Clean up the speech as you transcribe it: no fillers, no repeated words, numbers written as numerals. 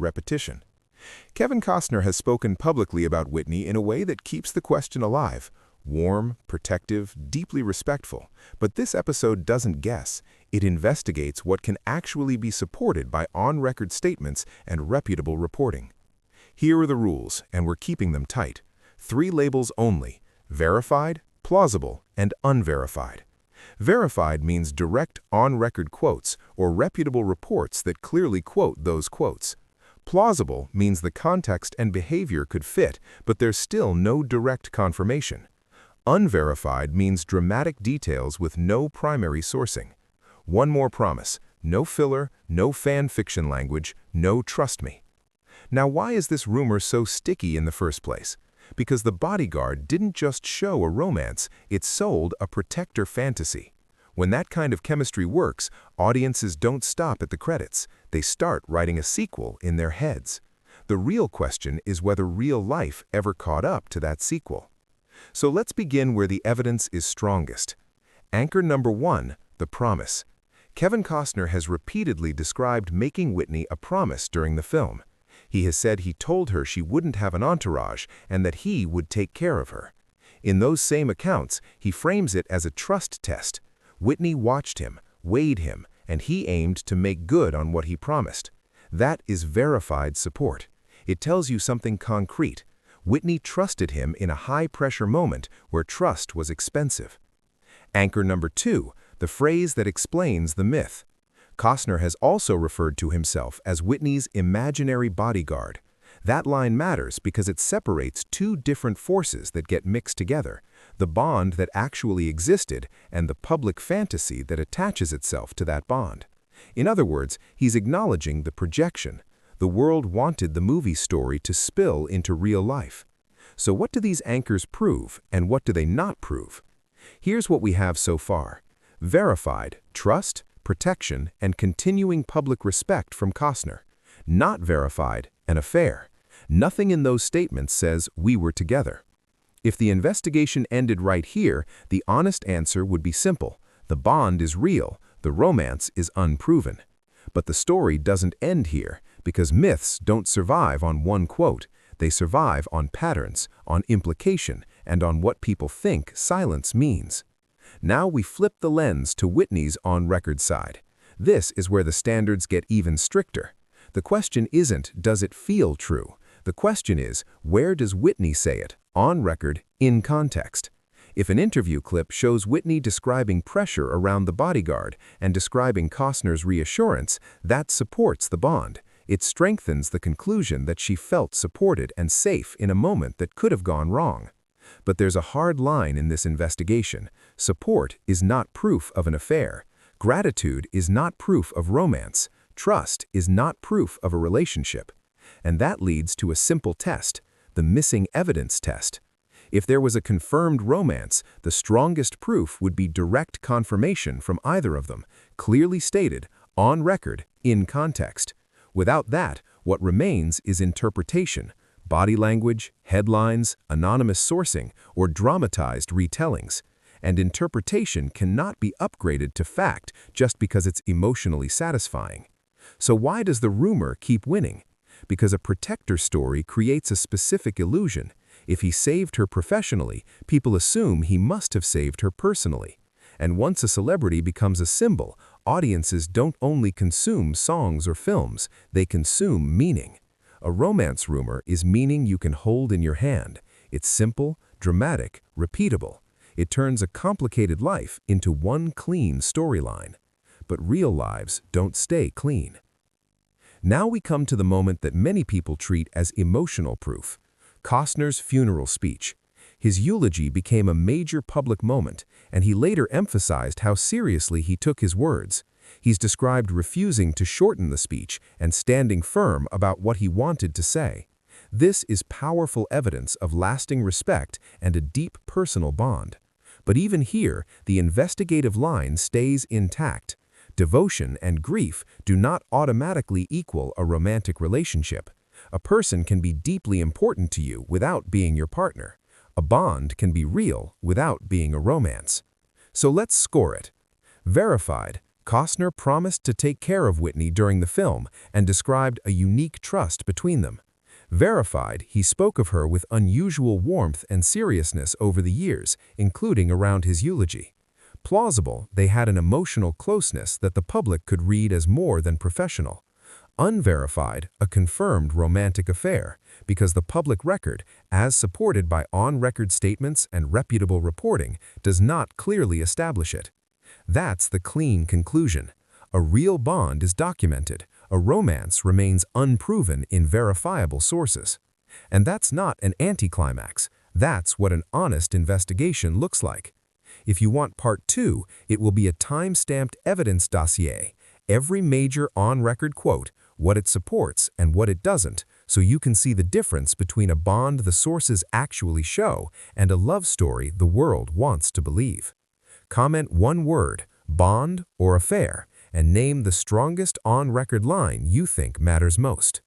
repetition. Kevin Costner has spoken publicly about Whitney in a way that keeps the question alive. Warm, protective, deeply respectful. But this episode doesn't guess. It investigates what can actually be supported by on-record statements and reputable reporting. Here are the rules, and we're keeping them tight. 3 labels only: verified, plausible, and unverified. Verified means direct on-record quotes or reputable reports that clearly quote those quotes. Plausible means the context and behavior could fit, but there's still no direct confirmation. Unverified means dramatic details with no primary sourcing. One more promise: no filler, no fan fiction language, no trust me. Now, why is this rumor so sticky in the first place? Because The Bodyguard didn't just show a romance, it sold a protector fantasy. When that kind of chemistry works, audiences don't stop at the credits. They start writing a sequel in their heads. The real question is whether real life ever caught up to that sequel. So let's begin where the evidence is strongest. Anchor number 1, the promise. Kevin Costner has repeatedly described making Whitney a promise during the film. He has said he told her she wouldn't have an entourage and that he would take care of her. In those same accounts, he frames it as a trust test. Whitney watched him, weighed him, and he aimed to make good on what he promised. That is verified support. It tells you something concrete. Whitney trusted him in a high-pressure moment where trust was expensive. Anchor number 2, the phrase that explains the myth. Costner has also referred to himself as Whitney's imaginary bodyguard. That line matters because it separates 2 different forces that get mixed together: the bond that actually existed and the public fantasy that attaches itself to that bond. In other words, he's acknowledging the projection. The world wanted the movie story to spill into real life. So what do these anchors prove, and what do they not prove? Here's what we have so far. Verified: trust, protection, and continuing public respect from Costner. Not verified: an affair. Nothing in those statements says we were together. If the investigation ended right here, the honest answer would be simple. The bond is real, the romance is unproven. But the story doesn't end here, because myths don't survive on one quote. They survive on patterns, on implication, and on what people think silence means. Now we flip the lens to Whitney's on-record side. This is where the standards get even stricter. The question isn't, does it feel true? The question is, where does Whitney say it, on record, in context? If an interview clip shows Whitney describing pressure around the bodyguard and describing Costner's reassurance, that supports the bond. It strengthens the conclusion that she felt supported and safe in a moment that could have gone wrong. But there's a hard line in this investigation. Support is not proof of an affair. Gratitude is not proof of romance. Trust is not proof of a relationship. And that leads to a simple test, the missing evidence test. If there was a confirmed romance, the strongest proof would be direct confirmation from either of them, clearly stated, on record, in context. Without that, what remains is interpretation, body language, headlines, anonymous sourcing, or dramatized retellings. And interpretation cannot be upgraded to fact just because it's emotionally satisfying. So why does the rumor keep winning? Because a protector story creates a specific illusion. If he saved her professionally, people assume he must have saved her personally. And once a celebrity becomes a symbol, audiences don't only consume songs or films, they consume meaning. A romance rumor is meaning you can hold in your hand. It's simple, dramatic, repeatable. It turns a complicated life into one clean storyline. But real lives don't stay clean. Now we come to the moment that many people treat as emotional proof: Costner's funeral speech. His eulogy became a major public moment, and he later emphasized how seriously he took his words. He's described refusing to shorten the speech and standing firm about what he wanted to say. This is powerful evidence of lasting respect and a deep personal bond. But even here, the investigative line stays intact. Devotion and grief do not automatically equal a romantic relationship. A person can be deeply important to you without being your partner. A bond can be real without being a romance. So let's score it. Verified: Costner promised to take care of Whitney during the film and described a unique trust between them. Verified, he spoke of her with unusual warmth and seriousness over the years, including around his eulogy. Plausible, they had an emotional closeness that the public could read as more than professional. Unverified, a confirmed romantic affair, because the public record, as supported by on-record statements and reputable reporting, does not clearly establish it. That's the clean conclusion. A real bond is documented. A romance remains unproven in verifiable sources. And that's not an anticlimax. That's what an honest investigation looks like. If you want part 2, it will be a time-stamped evidence dossier. Every major on-record quote, what it supports and what it doesn't, so you can see the difference between a bond the sources actually show and a love story the world wants to believe. Comment one word, bond or affair, and name the strongest on-record line you think matters most.